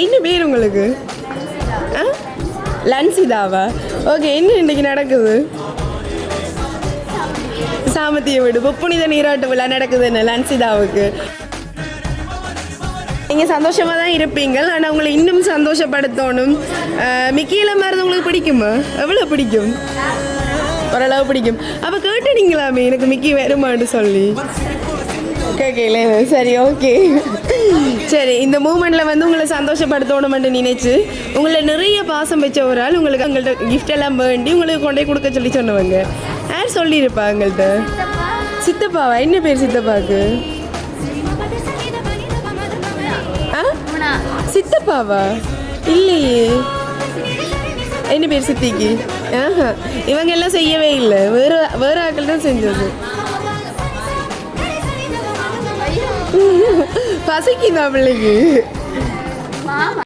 என்ன பேர் உங்களுக்கு? ஆ, லன்சிதாவா? ஓகே, என்ன இன்றைக்கி நடக்குது? சாமத்திய வீடு புனித நீராட்டு விழா நடக்குதுன்னு லன்சிதாவுக்கு. நீங்கள் சந்தோஷமாக தான் இருப்பீங்க, ஆனால் உங்களை இன்னும் சந்தோஷப்படுத்தணும். மிக்கியில மாதிரி உங்களுக்கு பிடிக்குமா? எவ்வளோ பிடிக்கும்? ஓரளவு பிடிக்கும். அப்போ கேட்டுனீங்களாமே எனக்கு மிக்கி வருமான்னு சொல்லி. கேட்கல. சரி, ஓகே. சரி, இந்த மூமெண்ட்டில் வந்து உங்களை சந்தோஷப்படுத்தணுமென்று நினைச்சு உங்களை நிறைய பாசம் வச்ச ஒரு ஆள் உங்களுக்கு உங்கள்கிட்ட கிஃப்ட் எல்லாம் வேண்டி உங்களுக்கு கொண்டே கொடுக்க சொல்லி சொன்னவங்க யார் சொல்லியிருப்பா உங்கள்கிட்ட? சித்தப்பாவா? என்ன பேர் சித்தப்பாவுக்கு? சித்தப்பாவா? இல்லையே. என்ன பேர் சித்திக்கு? ஆஹா, இவங்க எல்லாம் செய்யவே இல்லை, வேற ஆக்கள் தான் செஞ்சது. பசிக்குதா பிள்ளைக்கு?